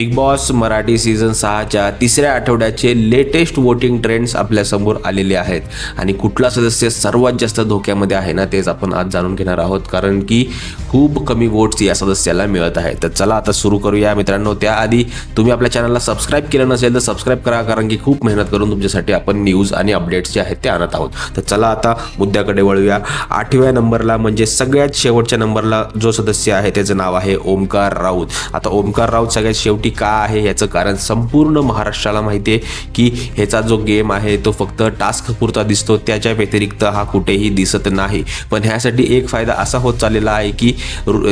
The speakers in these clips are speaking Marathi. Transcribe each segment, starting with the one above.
बिग बॉस मराठी सीझन 6च्या तिसऱ्या आठवड्याचे लेटेस्ट वोटिंग ट्रेंड्स आपल्यासमोर आलेले आहेत आणि कुठला सदस्य सर्वात जास्त धोक्यामध्ये आहे ना तेच आपण आज जाणून घेणार आहोत, कारण की खूप कमी वोट्स या सदस्याला मिळत आहेत. तर चला आता सुरू करूया मित्रांनो. त्याआधी तुम्ही आपल्या चॅनलला सबस्क्राईब केलं नसेल तर सबस्क्राईब करा, कारण की खूप मेहनत करून तुमच्यासाठी आपण न्यूज आणि अपडेट्स जे आहेत ते आणत आहोत. तर चला आता मुद्द्याकडे वळूया. 8व्या नंबरला म्हणजे सगळ्यात शेवटच्या नंबरला जो सदस्य आहे त्याचं नाव आहे ओमकार राऊत. आता ओमकार राऊत सगळ्यात शेवटी का आहे याचं कारण संपूर्ण महाराष्ट्राला माहिती आहे की ह्याचा जो गेम आहे तो फक्त टास्क पुरता दिसतो, त्याच्या व्यतिरिक्त हा कुठेही दिसत नाही. पण ह्यासाठी एक फायदा असा होत चाललेला आहे की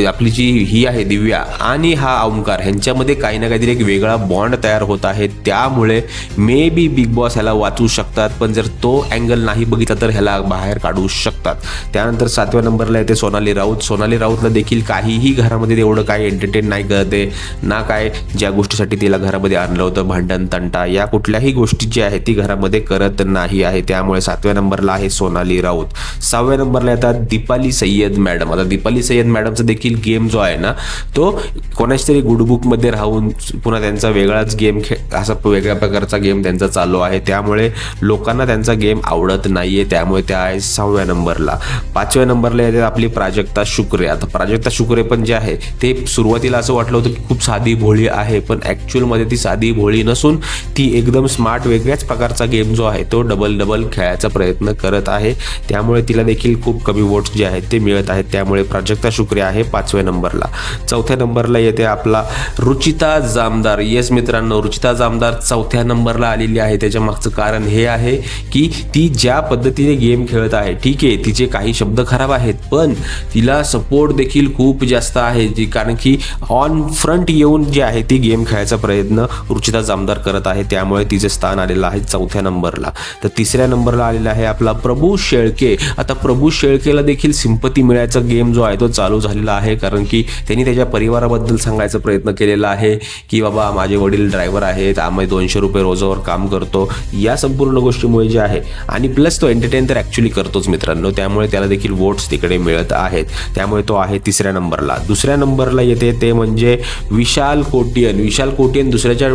आपली जी ही आहे दिव्या आणि हा ओमकार ह्यांच्यामध्ये काही ना काहीतरी एक वेगळा बॉन्ड तयार होत आहे. त्यामुळे मे बी बिग बॉस ह्याला वाचू शकतात, पण जर तो अँगल नाही बघितला तर ह्याला बाहेर काढू शकतात. त्यानंतर 7व्या नंबरला येते सोनाली राऊत. सोनाली राऊतला देखील काहीही घरामध्ये एवढं काय एंटरटेन नाही करते ना, काय ज्या गोष्टीसाठी तिला घरामध्ये आणलं होतं भांडण तंटा या कुठल्याही गोष्टी जी आहे ती घरामध्ये करत नाही आहे. त्यामुळे 7व्या नंबरला आहे सोनाली राऊत. 6व्या नंबरला येतात दीपाली सय्यद मॅडम. आता दीपाली सय्यद मॅडमचा देखील गेम जो आहे ना तो कोणाच्या तरी गुडबुकमध्ये राहून पुन्हा त्यांचा वेगळाच गेम असा वेगळ्या प्रकारचा गेम त्यांचा चालू आहे. त्यामुळे लोकांना त्यांचा गेम आवडत नाहीये, त्यामुळे त्या आहे 6व्या नंबरला. 5व्या नंबरला येते आपली प्राजक्ता शुक्रे. आता प्राजक्ता शुक्रे पण जे आहे ते सुरुवातीला असं वाटलं होतं की खूप साधी भोळी आहे, पण ॲक्च्युअलमध्ये ती साधी भोळी नसून ती एकदम स्मार्ट वेगळ्याच प्रकारचा गेम जो आहे तो डबल खेळायचा प्रयत्न करत आहे. त्यामुळे तिला देखील खूप कमी वोट्स जे आहेत ते मिळत आहेत. त्यामुळे प्राजक्ता शुक्रे आहे 5व्या नंबरला. 4थ्या नंबरला येते आपला रुचिता जामदार. येस मित्रांनो, रुचिता जामदार 4थ्या नंबरला आलेली आहे. त्याच्या मागचं कारण हे आहे की ती ज्या पद्धतीने गेम खेळत आहे, ठीक आहे तिचे काही शब्द खराब आहेत पण तिला सपोर्ट देखील खूप जास्त आहे, कारण की ऑन फ्रंट येऊन जे आहे ती गेम खेळायचा प्रयत्न रुचिता जामदार करत आहे. त्यामुळे तिचे स्थान आलेलं आहे 4थ्या नंबरला. तर 3ऱ्या नंबरला आलेला आहे आपला प्रभू शेळके. आता प्रभू शेळकेला देखील सिंपती मिळायचा गेम जो आहे तो चालू झालेला आहे, कारण की त्यांनी त्याच्या परिवाराबद्दल सांगायचा प्रयत्न केलेला आहे की बाबा माझे वडील ड्रायव्हर आहेत, आम्ही 200 रुपये रोजावर काम करतो. या संपूर्ण गोष्टीमुळे जे आहे आणि प्लस तो एंटरटेन तर ॲक्च्युली करतोच मित्रांनो, त्यामुळे त्याला देखील वोट्स तिकडे मिळत आहेत. त्यामुळे तो आहे 3ऱ्या नंबरला. 2ऱ्या नंबरला येते ते म्हणजे विशाल कोटियन. विशाल कोटियन दुसऱ्याच्या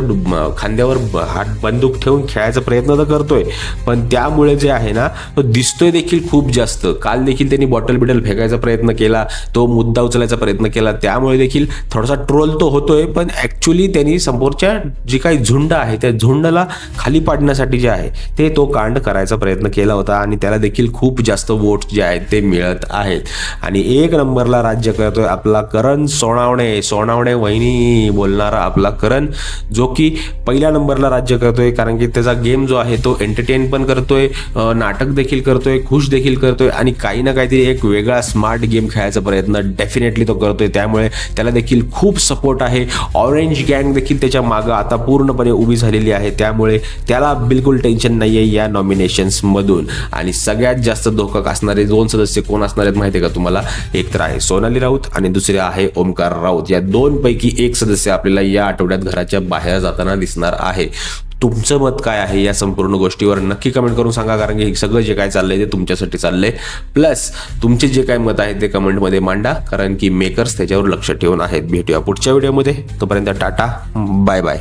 खांद्यावर हात बंदूक ठेवून खेळायचा प्रयत्न तर करतोय, पण त्यामुळे जे आहे ना तो दिसतोय देखील खूप जास्त. काल देखील त्यांनी बॉटल फेकायचा प्रयत्न केला, तो मुद्दा उचलायचा प्रयत्न केला, त्यामुळे देखील थोडासा ट्रोल तो होतोय. पण ॲक्च्युली त्यांनी समोरच्या जी काही झुंड आहे त्या झुंडला खाली पाडण्यासाठी जे आहे ते तो कांड करायचा प्रयत्न केला होता आणि त्याला देखील खूप जास्त वोट्स जे आहेत ते मिळत आहेत. आणि 1 नंबरला राज्य करतोय आपला करण सोनावणे. सोनावणे वहिनी बोलणारा आपला करण, जो की पहिल्या नंबरला राज्य करतोय, कारण की त्याचा गेम जो आहे तो एंटरटेन पण करतोय, नाटक देखील करतोय, खुश देखील करतोय आणि काही ना काहीतरी एक वेगळा स्मार्ट गेम खेळायचा प्रयत्न डेफिनेटली तो करतोय. त्यामुळे त्याला देखील खूप सपोर्ट आहे. ऑरेंज गँग देखील त्याच्या मागं आता पूर्णपणे उभी झालेली आहे. त्यामुळे त्याला बिलकुल टेन्शन नाही आहे या नॉमिनेशन्समधून. आणि सगळ्यात जास्त धोका असणारे 2 सदस्य कोण असणार आहेत माहिती आहे का तुम्हाला? एक तर आहे सोनाली राऊत आणि दुसरे आहे ओमकार राऊत. या 2 पैकी एक सदस्य आपल्याला या आठवड्यात घराच्या बाहेर जाताना दिसणार आहे. तुमचं मत काय आहे या संपूर्ण गोष्टीवर नक्की कमेंट करून सांगा, कारण की सगळं जे काय चाललंय ते तुमच्यासाठी चाललंय. प्लस तुमचे जे काय मत आहे ते कमेंटमध्ये मांडा, कारण की मेकर्स त्याच्यावर लक्ष ठेवून आहेत. भेटूया पुढच्या व्हिडिओमध्ये. तोपर्यंत टाटा, बाय बाय.